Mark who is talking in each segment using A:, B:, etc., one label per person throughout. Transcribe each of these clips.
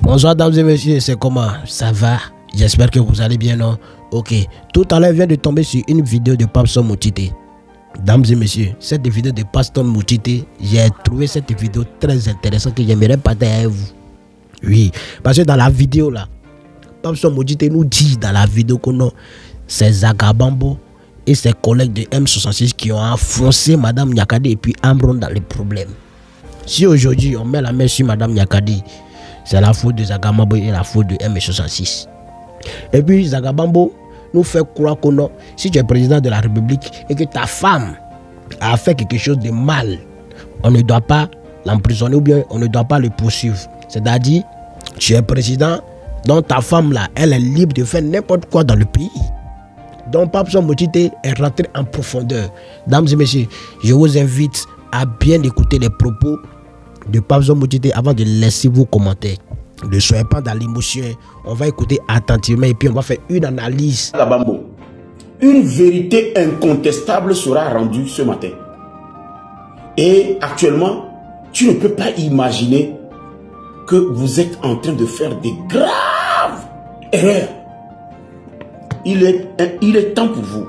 A: Bonsoir, dames et messieurs, c'est comment? Ça va? J'espère que vous allez bien, non? Ok. Tout à l'heure, vient de tomber sur une vidéo de Pastor Moutité. Dames et messieurs, cette vidéo de Pastor Moutité, j'ai trouvé cette vidéo très intéressante que j'aimerais partager avec vous. Oui, parce que dans la vidéo là, Pastor Moutité nous dit dans la vidéo que non, c'est Zagabambo et ses collègues de M66 qui ont enfoncé Madame Nyakadi et puis Amron dans les problèmes. Si aujourd'hui on met la main sur Madame Nyakadi, c'est la faute de Zagabambo et la faute de M66. Et puis Zagabambo nous fait croire que non, si tu es président de la République et que ta femme a fait quelque chose de mal, on ne doit pas l'emprisonner ou bien on ne doit pas le poursuivre. C'est-à-dire, tu es président, donc ta femme là, elle est libre de faire n'importe quoi dans le pays. Donc Pastor Moutité est rentré en profondeur. Dames et messieurs, je vous invite à bien écouter les propos de Pastor Moutité avant de laisser vos commentaires. Ne soyez pas dans l'émotion. On va écouter attentivement et puis on va faire une analyse.
B: Une vérité incontestable sera rendue ce matin. Et actuellement, tu ne peux pas imaginer que vous êtes en train de faire des graves erreurs. Il est temps pour vous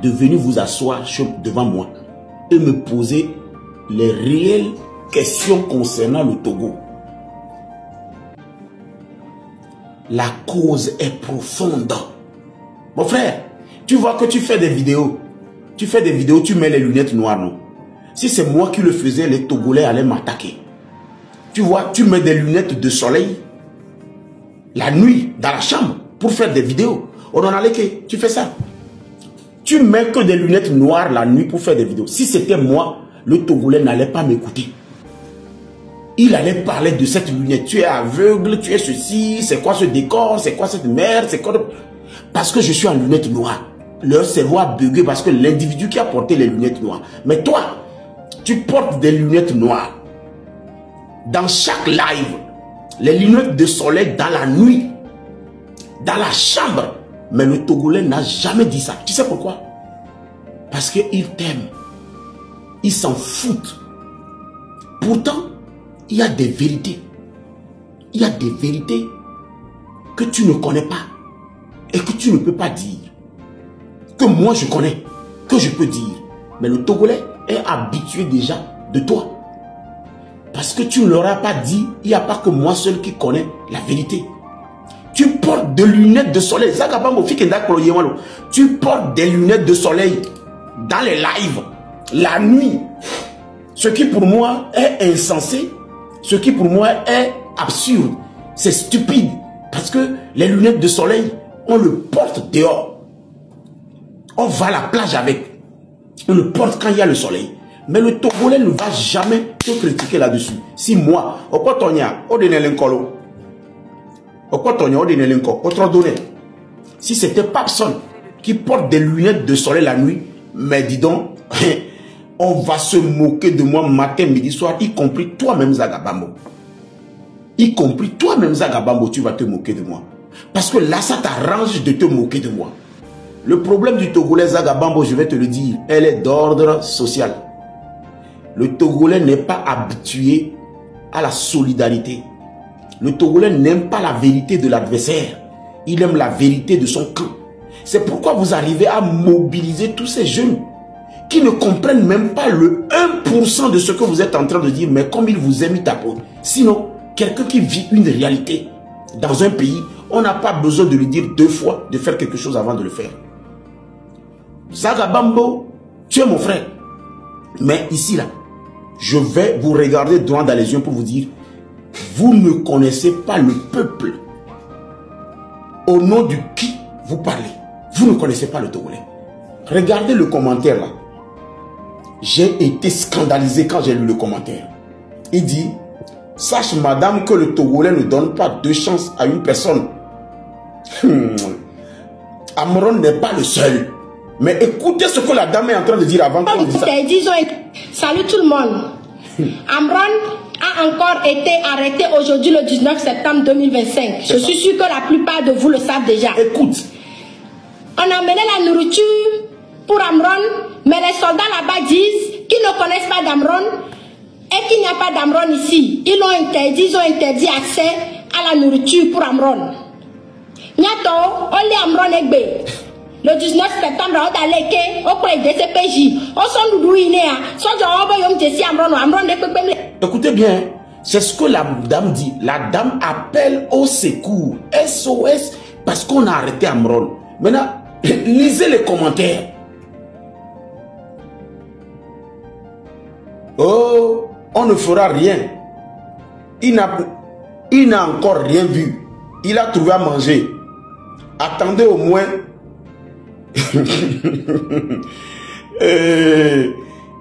B: de venir vous asseoir devant moi et me poser les réelles questions concernant le Togo. La cause est profonde. Mon frère, tu vois que tu fais des vidéos. Tu fais des vidéos, tu mets les lunettes noires, non? Si c'est moi qui le faisais, les Togolais allaient m'attaquer. Tu vois, tu mets des lunettes de soleil la nuit dans la chambre pour faire des vidéos. On en allait que tu fais ça. Tu mets que des lunettes noires la nuit pour faire des vidéos. Si c'était moi, le Togolais n'allait pas m'écouter. Il allait parler de cette lunette. Tu es aveugle, tu es ceci, c'est quoi ce décor, c'est quoi cette merde, c'est quoi... Parce que je suis en lunettes noires. Leur cerveau a bugué parce que l'individu qui a porté les lunettes noires. Mais toi, tu portes des lunettes noires. Dans chaque live, les lunettes de soleil dans la nuit, dans la chambre. Mais le Togolais n'a jamais dit ça. Tu sais pourquoi? Parce qu'il t'aime. Il s'en fout. Pourtant, il y a des vérités. Il y a des vérités que tu ne connais pas et que tu ne peux pas dire. Que moi je connais, que je peux dire. Mais le Togolais est habitué déjà de toi. Parce que tu ne leur as pas dit, il n'y a pas que moi seul qui connais la vérité. Tu portes des lunettes de soleil. Tu portes des lunettes de soleil dans les lives, la nuit. Ce qui pour moi est insensé. Ce qui pour moi est absurde, c'est stupide. Parce que les lunettes de soleil, on le porte dehors. On va à la plage avec. On le porte quand il y a le soleil. Mais le Togolais ne va jamais te critiquer là-dessus. Si moi, si c'était Papson qui porte des lunettes de soleil la nuit, mais dis donc, on va se moquer de moi matin, midi, soir, y compris toi-même Zagabambo. Y compris toi-même Zagabambo, tu vas te moquer de moi. Parce que là, ça t'arrange de te moquer de moi. Le problème du Togolais Zagabambo, je vais te le dire, elle est d'ordre social. Le Togolais n'est pas habitué à la solidarité. Le Togolais n'aime pas la vérité de l'adversaire. Il aime la vérité de son camp. C'est pourquoi vous arrivez à mobiliser tous ces jeunes qui ne comprennent même pas le 1% de ce que vous êtes en train de dire, mais comme ils vous aiment, ils t'apportent. Sinon, quelqu'un qui vit une réalité dans un pays, on n'a pas besoin de lui dire 2 fois de faire quelque chose avant de le faire. Zagabambo, tu es mon frère. Mais ici, là, je vais vous regarder droit dans les yeux pour vous dire, vous ne connaissez pas le peuple au nom de qui vous parlez. Vous ne connaissez pas le Togolais. Regardez le commentaire là. J'ai été scandalisé quand j'ai lu le commentaire. Il dit, sache madame que le Togolais ne donne pas 2 chances à une personne. Amron n'est pas le seul. Mais écoutez ce que la dame est en train de dire avant qu'on dise ça.
C: Salut tout le monde. Amron a encore été arrêté aujourd'hui le 19 septembre 2025. Je suis sûr que la plupart de vous le savent déjà.
B: Écoute.
C: On a mené la nourriture pour Amron, mais les soldats là-bas disent qu'ils ne connaissent pas d'Amron et qu'il n'y a pas d'Amron ici. Ils ont interdit accès à la nourriture pour Amron. Niato, on les Amron Egbe. Le 19 septembre, on a allé au point de DCPJ. On s'en douiné, son job, on dit Amron de.
B: Écoutez bien, c'est ce que la dame dit. La dame appelle au secours, SOS, parce qu'on a arrêté Amron. Maintenant, lisez les commentaires. Oh, on ne fera rien. Il n'a encore rien vu. Il a trouvé à manger. Attendez au moins.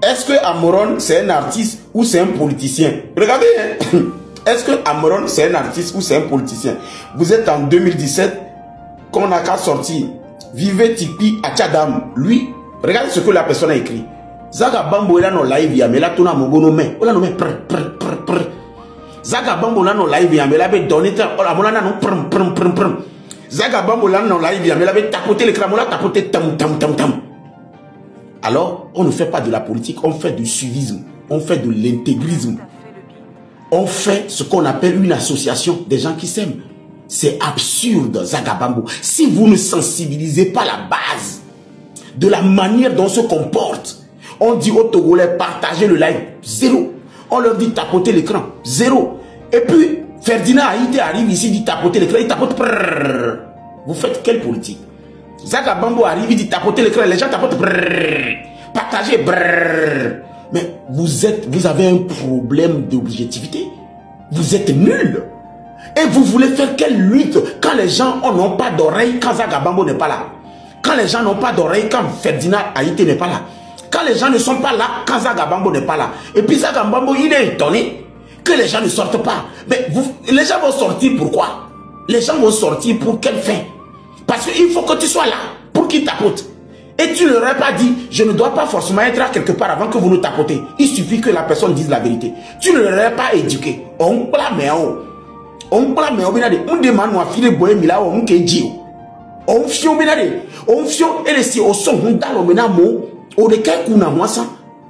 B: Est-ce que Amron c'est un artiste ou c'est un politicien? Regardez, hein? Est-ce que Amron c'est un artiste ou c'est un politicien? Vous êtes en 2017, qu'on n'a qu'à sortir. Vivez Tipi à Tchadam. Lui, regardez ce que la personne a écrit. Zaga Bambo là no live ya mais là tout na mogono mais on a nommé Zaga Bambo là no live ya mais là be donné on a monana no prm. Zaga Bambo là no live ya mais là be tapoter l'écran, on a tapoter tam. Alors, on ne fait pas de la politique, on fait du suivisme, on fait de l'intégrisme. On fait ce qu'on appelle une association des gens qui s'aiment. C'est absurde, Zagabambo. Si vous ne sensibilisez pas la base de la manière dont on se comporte, on dit aux Togolais, partagez le live, 0. On leur dit tapoter l'écran, 0. Et puis, Ferdinand Haïté arrive ici, dit tapoter l'écran, il tapote. Prrr. Vous faites quelle politique? Zagabambo arrive, il dit tapoter l'écran, les gens tapotent. Brrr, partagez. Brrr. Mais vous avez un problème d'objectivité. Vous êtes nul. Et vous voulez faire quelle lutte quand les gens n'ont pas d'oreille, quand Zagabambo n'est pas là? Quand les gens n'ont pas d'oreille, quand Ferdinand Haïté n'est pas là? Quand les gens ne sont pas là, quand Zagabambo n'est pas là? Et puis Zagabambo, il est étonné que les gens ne sortent pas. Mais les gens vont sortir pourquoi? Les gens vont sortir pour quelle fin? Parce qu'il faut que tu sois là pour qu'ils tapotent. Et tu ne leur as pas dit, je ne dois pas forcément être là quelque part avant que vous nous tapotez. Il suffit que la personne dise la vérité. Tu ne leur as pas éduqué. On blâme, on demande à filer boé mila on keji. On fion benade. On fion et les au son dans le menamo. Au dekai kuna mwasa.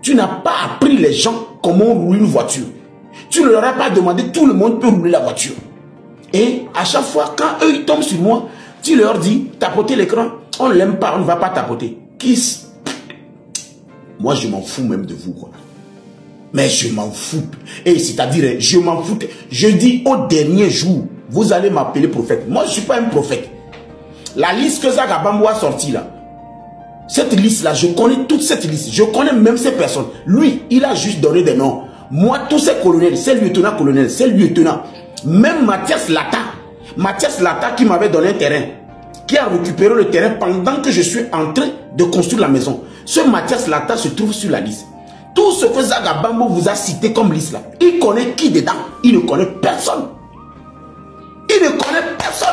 B: Tu n'as pas appris les gens comment rouler une voiture. Tu ne leur as pas demandé, tout le monde peut rouler la voiture. Et à chaque fois, quand eux ils tombent sur moi, tu leur dis, tapoter l'écran, on ne l'aime pas, on ne va pas tapoter. Kiss. Moi, je m'en fous même de vous, quoi. Mais je m'en fous. Et c'est-à-dire, je m'en fous. Je dis au dernier jour, vous allez m'appeler prophète. Moi, je ne suis pas un prophète. La liste que Zagabambo a sortie là, cette liste-là, je connais toute cette liste. Je connais même ces personnes. Lui, il a juste donné des noms. Moi, tous ces colonels, ces lieutenants-colonels, ces lieutenants, même Mathias Lata qui m'avait donné un terrain, qui a récupéré le terrain pendant que je suis en train de construire la maison. Ce Mathias Lata se trouve sur la liste. Tout ce que Zagabambo vous a cité comme liste là, il connaît qui dedans? Il ne connaît personne. Il ne connaît personne.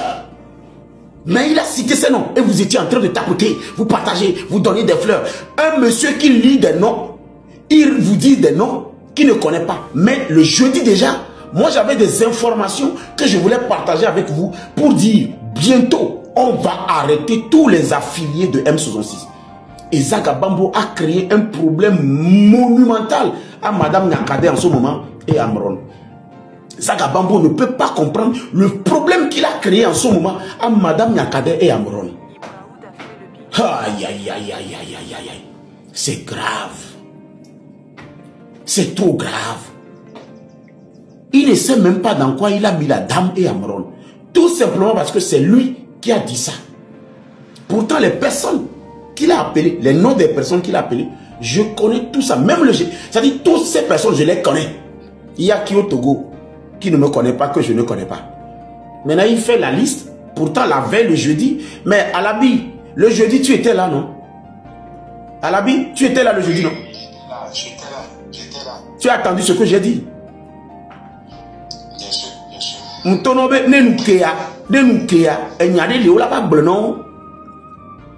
B: Mais il a cité ces noms. Et vous étiez en train de tapoter, vous partagez, vous donnez des fleurs. Un monsieur qui lit des noms, il vous dit des noms qu'il ne connaît pas. Mais le jeudi déjà, moi j'avais des informations que je voulais partager avec vous pour dire bientôt on va arrêter tous les affiliés de M66. Et Zagabambo a créé un problème monumental à Madame Nyakade en ce moment et à Amron. Zagabambo ne peut pas comprendre le problème qu'il a créé en ce moment à Madame Nyakade et à Amron. Aïe, aïe, aïe, aïe, aïe, aïe, aïe. C'est grave. C'est trop grave. Il ne sait même pas dans quoi il a mis la dame et Amron. Tout simplement parce que c'est lui qui a dit ça. Pourtant, les personnes qu'il a appelées, les noms des personnes qu'il a appelées, je connais tout ça. Même le... C'est-à-dire, toutes ces personnes, je les connais. Il y a qui au Togo qui ne me connaît pas, que je ne connais pas. Maintenant, il fait la liste. Pourtant, la veille, le jeudi. Mais Alabi, le jeudi, tu étais là, non? Alabi, tu étais là le jeudi, non? J'étais là. Tu as attendu ce que j'ai dit? Bien sûr, bien sûr. Moutonobe, nenukea, et n'y a des léo là-bas, blenon.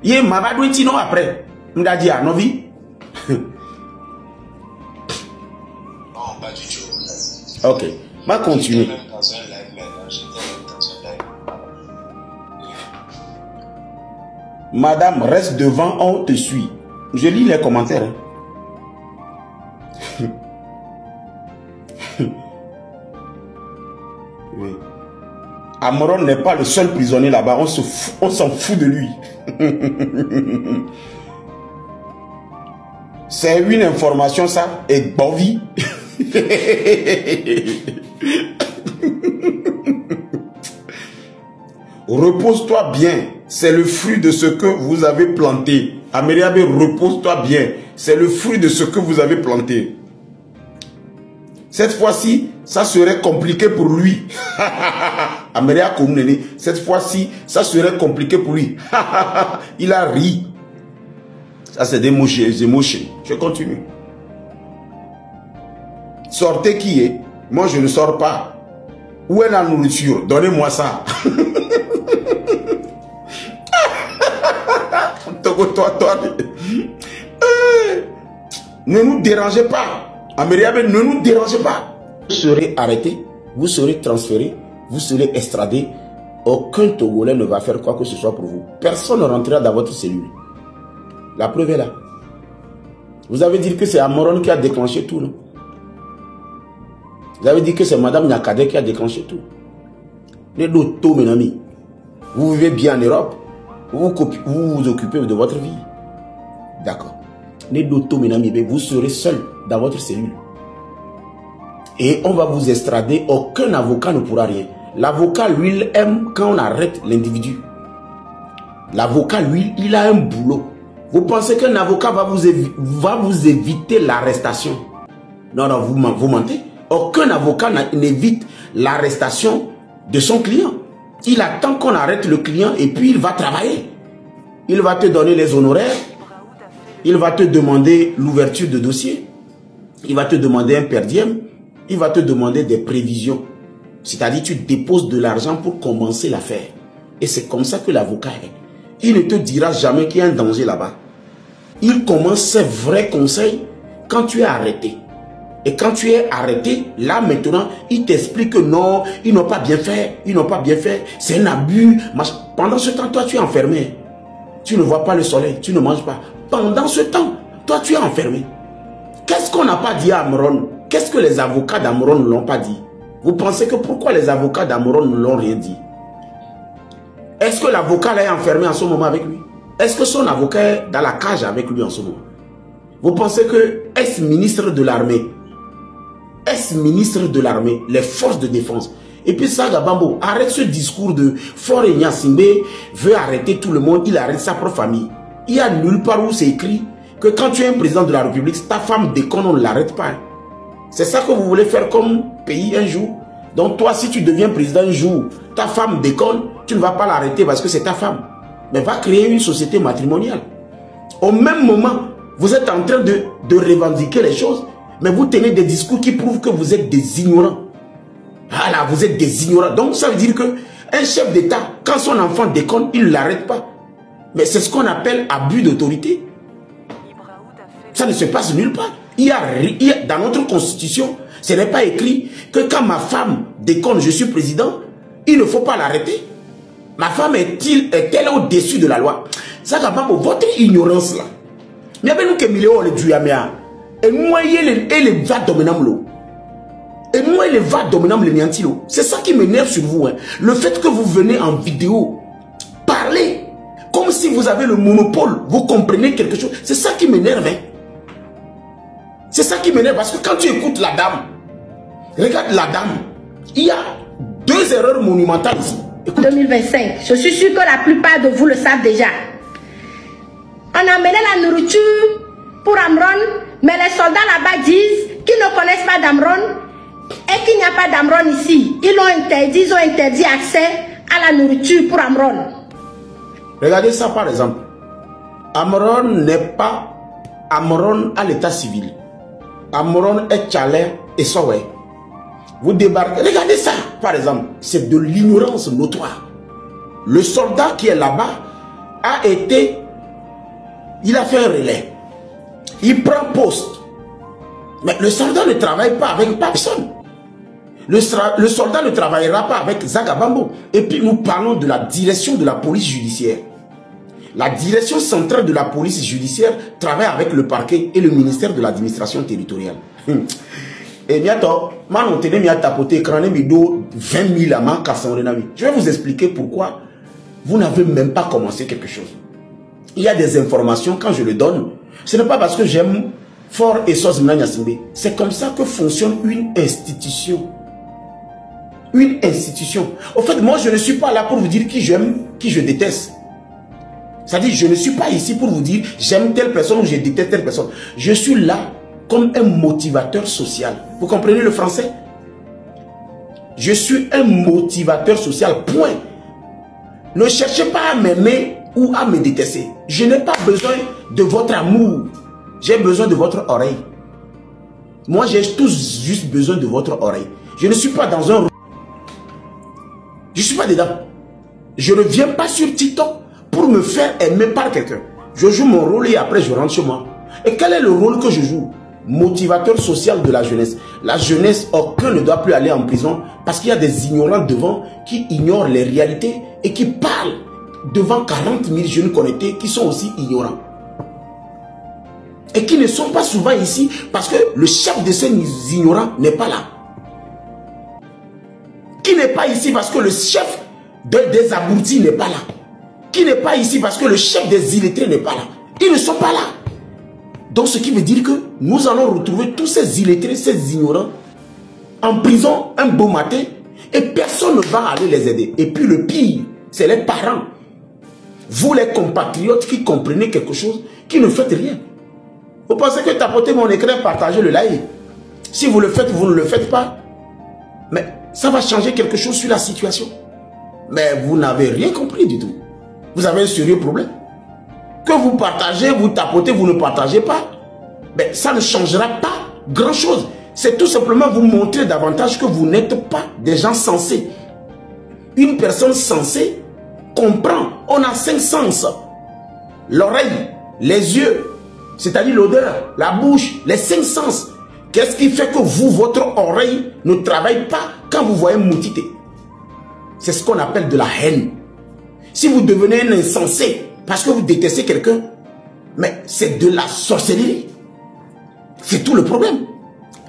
B: Yé, mabadou et tino après. M'da dit à Novi. Non, pas du tout. Ok. Ma continue. J'étais même dans un live maintenant. J'étais dans un live. Madame, reste devant, on te suit. Je lis les commentaires. Hein. Oui. Amron n'est pas le seul prisonnier là-bas. On s'en fout de lui. C'est une information ça. Et Bovi. Repose-toi bien. C'est le fruit de ce que vous avez planté. Amériabe, repose-toi bien. C'est le fruit de ce que vous avez planté. Cette fois-ci, ça serait compliqué pour lui. Amélia Koumneni, cette fois-ci, ça serait compliqué pour lui. Il a ri. Ça, c'est des émotions. Je continue. Sortez qui est? Moi, je ne sors pas. Où est la nourriture? Donnez-moi ça. Ne nous dérangez pas. Amériabe, ne nous dérangez pas. Vous serez arrêté, vous serez transféré, vous serez extradé. Aucun Togolais ne va faire quoi que ce soit pour vous. Personne ne rentrera dans votre cellule. La preuve est là. Vous avez dit que c'est Amron qui a déclenché tout, non? Vous avez dit que c'est Madame Nyakade qui a déclenché tout. Les deux, mes amis. Vous vivez bien en Europe. Vous vous occupez de votre vie. D'accord. Les deux, mes amis, vous serez seul dans votre cellule. Et on va vous extrader. Aucun avocat ne pourra rien. L'avocat, lui, il aime quand on arrête l'individu. L'avocat, lui, il a un boulot. Vous pensez qu'un avocat va vous éviter l'arrestation? Non, non, vous mentez. Aucun avocat n'évite l'arrestation de son client. Il attend qu'on arrête le client et puis il va travailler. Il va te donner les honoraires. Il va te demander l'ouverture de dossier. Il va te demander un per diem. Il va te demander des prévisions. C'est-à-dire tu déposes de l'argent pour commencer l'affaire. Et c'est comme ça que l'avocat est. Il ne te dira jamais qu'il y a un danger là-bas. Il commence ses vrais conseils quand tu es arrêté. Et quand tu es arrêté, là maintenant, il t'explique que non, ils n'ont pas bien fait, ils n'ont pas bien fait, c'est un abus. Pendant ce temps, toi tu es enfermé. Tu ne vois pas le soleil, tu ne manges pas. Pendant ce temps, toi tu es enfermé. Qu'est-ce qu'on n'a pas dit à Amron? Qu'est-ce que les avocats d'Amron ne l'ont pas dit? Vous pensez que pourquoi les avocats d'Amron ne l'ont rien dit? Est-ce que l'avocat là est enfermé en ce moment avec lui? Est-ce que son avocat est dans la cage avec lui en ce moment? Vous pensez que est-ce ministre de l'armée? Est-ce ministre de l'armée, les forces de défense? Et puis Saga Bambo, arrête ce discours de Faure Gnassingbé veut arrêter tout le monde, il arrête sa propre famille. Il y a nulle part où c'est écrit que quand tu es un président de la République, ta femme déconne, on ne l'arrête pas. C'est ça que vous voulez faire comme pays un jour? Donc toi, si tu deviens président un jour, ta femme déconne, tu ne vas pas l'arrêter parce que c'est ta femme. Mais va créer une société matrimoniale. Au même moment, vous êtes en train de revendiquer les choses, mais vous tenez des discours qui prouvent que vous êtes des ignorants. Voilà, vous êtes des ignorants. Donc ça veut dire qu'un chef d'État, quand son enfant déconne, il ne l'arrête pas. Mais c'est ce qu'on appelle abus d'autorité. Ça ne se passe nulle part. Dans notre constitution, ce n'est pas écrit que quand ma femme déconne, je suis président, il ne faut pas l'arrêter. Ma femme est-elle au-dessus de la loi? Ça va pas pour votre ignorance là. Mais nous que millions le duyamia. Et moi il va dominant l'eau. Et moi il va dominant le niantilo. C'est ça qui m'énerve sur vous. Hein. Le fait que vous venez en vidéo parler comme si vous avez le monopole, vous comprenez quelque chose. C'est ça qui m'énerve. Hein. C'est ça qui m'énerve parce que quand tu écoutes la dame, regarde la dame, il y a deux erreurs monumentales ici. Écoute.
C: 2025, je suis sûr que la plupart de vous le savent déjà. On a amené la nourriture pour Amron, mais les soldats là-bas disent qu'ils ne connaissent pas d'Amron et qu'il n'y a pas d'Amron ici. Ils ont interdit accès à la nourriture pour Amron.
B: Regardez ça par exemple. Amron n'est pas Amron à l'état civil. Amron est Tchalais et Sowe. Vous débarquez. Regardez ça, par exemple. C'est de l'ignorance notoire. Le soldat qui est là-bas il a fait un relais. Il prend poste. Mais le soldat ne travaille pas avec personne. Le soldat ne travaillera pas avec Zagabambo. Et puis nous parlons de la direction de la police judiciaire. La direction centrale de la police judiciaire travaille avec le parquet et le ministère de l'administration territoriale. Et bientôt, je vais tapoter écran 20 000 à ma casse. Je vais vous expliquer pourquoi vous n'avez même pas commencé quelque chose. Il y a des informations, quand je le donne, ce n'est pas parce que j'aime fort et sauce Mna Nyasimbe. C'est comme ça que fonctionne une institution. Une institution. Au fait, moi, je ne suis pas là pour vous dire qui j'aime, qui je déteste. C'est-à-dire, je ne suis pas ici pour vous dire j'aime telle personne ou je déteste telle personne. Je suis là comme un motivateur social. Vous comprenez le français? Je suis un motivateur social, point. Ne cherchez pas à m'aimer ou à me détester. Je n'ai pas besoin de votre amour. J'ai besoin de votre oreille. Moi, j'ai tous juste besoin de votre oreille. Je ne suis pas dans un... Je ne suis pas dedans. Je ne viens pas sur TikTok pour me faire aimer par quelqu'un. Je joue mon rôle et après je rentre chez moi. Et quel est le rôle que je joue? Motivateur social de la jeunesse. La jeunesse, aucun ne doit plus aller en prison parce qu'il y a des ignorants devant qui ignorent les réalités et qui parlent devant 40 000 jeunes connectés qui sont aussi ignorants. Et qui ne sont pas souvent ici parce que le chef de ces ignorants n'est pas là. Qui n'est pas ici parce que le chef des abrutis n'est pas là. Qui n'est pas ici parce que le chef des illettrés n'est pas là. Ils ne sont pas là. Donc ce qui veut dire que nous allons retrouver tous ces illettrés, ces ignorants en prison un beau matin et personne ne va aller les aider. Et puis le pire, c'est les parents. Vous les compatriotes qui comprenez quelque chose, qui ne faites rien. Vous pensez que tapoter mon écran, partager le live. Si vous le faites, vous ne le faites pas. Mais ça va changer quelque chose sur la situation. Mais vous n'avez rien compris du tout. Vous avez un sérieux problème. Que vous partagez, vous tapotez, vous ne partagez pas. Mais ça ne changera pas grand chose. C'est tout simplement vous montrer davantage que vous n'êtes pas des gens sensés. Une personne sensée comprend. On a 5 sens. L'oreille, les yeux, c'est-à-dire l'odeur, la bouche, les 5 sens. Qu'est-ce qui fait que vous, votre oreille ne travaille pas quand vous voyez Moutité? C'est ce qu'on appelle de la haine. Si vous devenez un insensé parce que vous détestez quelqu'un, mais c'est de la sorcellerie. C'est tout le problème.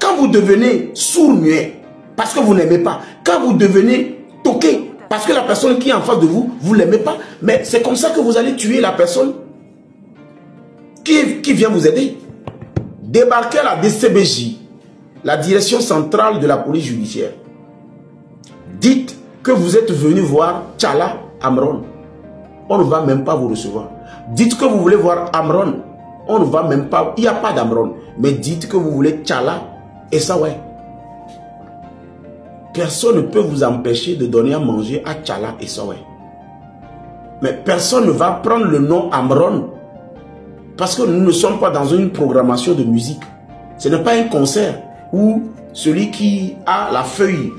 B: Quand vous devenez sourd-muet parce que vous n'aimez pas, quand vous devenez toqué parce que la personne qui est en face de vous, vous ne l'aimez pas, mais c'est comme ça que vous allez tuer la personne qui vient vous aider. Débarquez à la DCBJ, la direction centrale de la police judiciaire. Dites que vous êtes venu voir Tchala Amron. On ne va même pas vous recevoir. Dites que vous voulez voir Amron. On ne va même pas... Il n'y a pas d'Amron. Mais dites que vous voulez Tchala et ça, ouais. Personne ne peut vous empêcher de donner à manger à Tchala et ça, ouais. Mais personne ne va prendre le nom Amron parce que nous ne sommes pas dans une programmation de musique. Ce n'est pas un concert où celui qui a la feuille...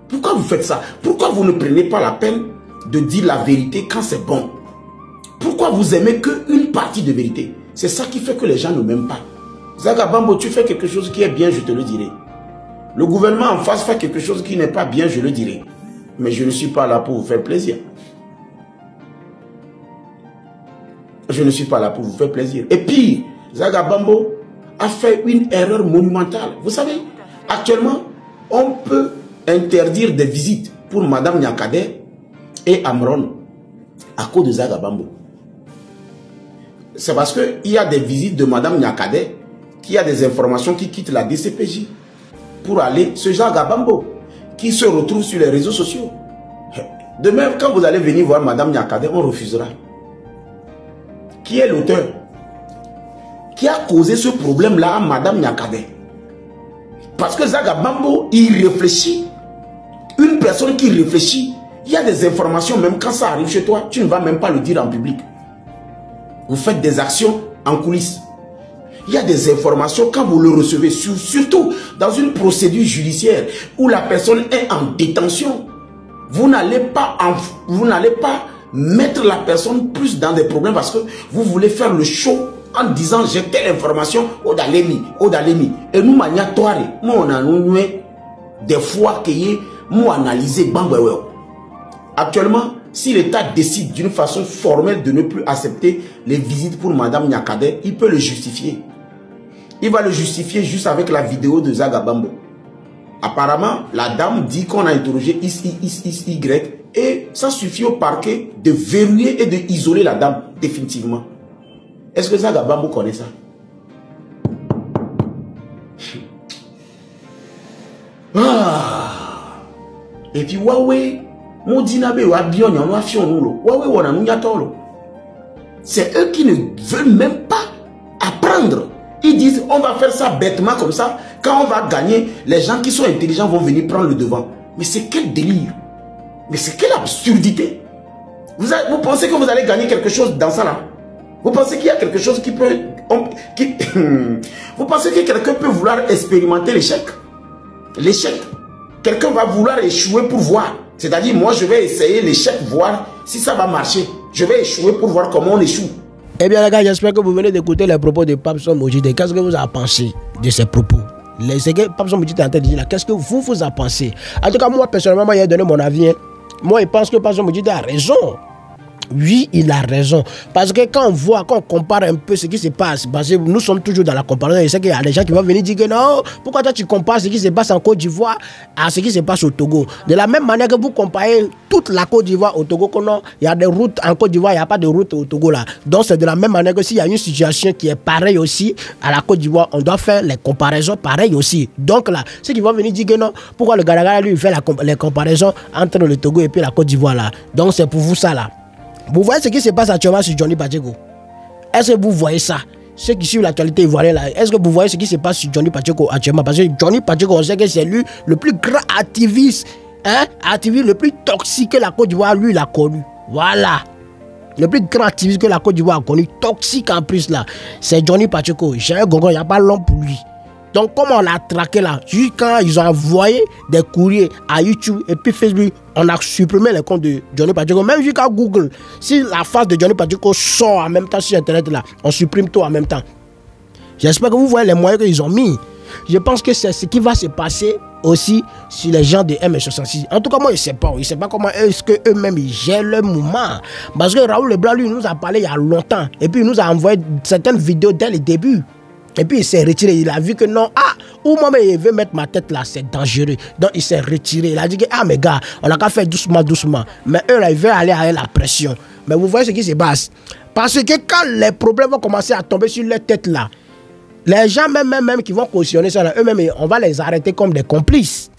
B: Pourquoi vous faites ça? Pourquoi vous ne prenez pas la peine de dire la vérité quand c'est bon? Pourquoi vous aimez qu'une partie de vérité? C'est ça qui fait que les gens ne m'aiment pas. Zagabambo, tu fais quelque chose qui est bien, je te le dirai. Le gouvernement en face fait quelque chose qui n'est pas bien, je le dirai. Mais je ne suis pas là pour vous faire plaisir. Je ne suis pas là pour vous faire plaisir. Et pire, Zagabambo a fait une erreur monumentale. Vous savez, actuellement, on peut interdire des visites pour Madame Nyakade et Amron à cause de Zagabambo. C'est parce qu'il y a des visites de Madame Nyakade qui a des informations qui quittent la DCPJ pour aller ce Zagabambo qui se retrouve sur les réseaux sociaux. De même, quand vous allez venir voir Madame Nyakade, on refusera. Qui est l'auteur? Qui a causé ce problème-là à Madame Nyakade? Parce que Zagabambo, il réfléchit. Une personne qui réfléchit, il y a des informations, même quand ça arrive chez toi, tu ne vas même pas le dire en public. Vous faites des actions en coulisses. Il y a des informations quand vous le recevez, surtout dans une procédure judiciaire où la personne est en détention. Vous n'allez pas mettre la personne plus dans des problèmes parce que vous voulez faire le show en disant j'ai telle information, Odalemi. Et nous, on a des fois qu'il nous analyser. Actuellement, si l'État décide d'une façon formelle de ne plus accepter les visites pour Madame Nyakade, il peut le justifier. Il va le justifier juste avec la vidéo de Zagabambo. Apparemment, la dame dit qu'on a interrogé Y et ça suffit au parquet de verrouiller et de isoler la dame définitivement. Est-ce que Zagabambo connaît ça? Ah. Et puis Huawei, c'est eux qui ne veulent même pas apprendre. Ils disent on va faire ça bêtement comme ça. Quand on va gagner, les gens qui sont intelligents vont venir prendre le devant. Mais c'est quel délire? Mais c'est quelle absurdité? Vous pensez que vous allez gagner quelque chose dans ça là? Vous pensez qu'il y a quelque chose qui peut... Vous pensez que quelqu'un peut vouloir expérimenter l'échec? L'échec. Quelqu'un va vouloir échouer pour voir. C'est-à-dire, moi, je vais essayer l'échec, voir si ça va marcher. Je vais échouer pour voir comment on échoue.
A: Eh bien, les gars, j'espère que vous venez d'écouter les propos de Papson Mojide. Qu'est-ce que vous avez pensé de ces propos? C'est que Papson Mojide est en train de dire là. Qu'est-ce que vous avez pensé? En tout cas, moi, personnellement, il a donné mon avis. Hein. Moi, je pense que Papson Mojide a raison. Oui, il a raison. Parce que quand on voit, quand on compare un peu ce qui se passe, parce que nous sommes toujours dans la comparaison, et c'est qu'il y a des gens qui vont venir dire que non, pourquoi toi tu compares ce qui se passe en Côte d'Ivoire à ce qui se passe au Togo? De la même manière que vous comparez toute la Côte d'Ivoire au Togo, il y a des routes en Côte d'Ivoire, il n'y a pas de route au Togo là. Donc c'est de la même manière que s'il y a une situation qui est pareille aussi à la Côte d'Ivoire, on doit faire les comparaisons pareilles aussi. Donc là, ceux qui vont venir dire que non, pourquoi le Garagara lui fait les comparaisons entre le Togo et puis la Côte d'Ivoire là. Donc c'est pour vous ça là. Vous voyez ce qui se passe actuellement sur Johnny Pacheco? Est-ce que vous voyez ça? Ceux qui suivent l'actualité ivoirienne là, est-ce que vous voyez ce qui se passe sur Johnny Pacheco actuellement? Parce que Johnny Pacheco, on sait que c'est lui le plus grand activiste, hein? Activiste le plus toxique que la Côte d'Ivoire, lui, il a connu. Voilà. Le plus grand activiste que la Côte d'Ivoire a connu, toxique en plus là, c'est Johnny Pacheco. J'ai un gongon, il n'y a pas l'homme pour lui. Donc, comment on l'a traqué là? Juste quand ils ont envoyé des courriers à YouTube et puis Facebook, on a supprimé les comptes de Johnny Pacheco. Même jusqu'à Google, si la face de Johnny Pacheco sort en même temps sur Internet là, on supprime tout en même temps. J'espère que vous voyez les moyens qu'ils ont mis. Je pense que c'est ce qui va se passer aussi sur les gens de MS66. En tout cas, moi, je ne sais pas. Je ne sais pas comment est-ce qu'eux-mêmes ils gèrent le mouvement. Parce que Raoul Leblanc, lui, nous a parlé il y a longtemps. Et puis, il nous a envoyé certaines vidéos dès le début. Et puis il s'est retiré, il a vu que non, où moi il veut mettre ma tête là, c'est dangereux. Donc il s'est retiré, il a dit que mes gars, on a qu'à faire doucement, doucement. Mais eux là, ils veulent aller avec la pression. Mais vous voyez ce qui se passe. Parce que quand les problèmes vont commencer à tomber sur leur tête là, les gens même qui vont cautionner ça là, eux-mêmes, on va les arrêter comme des complices.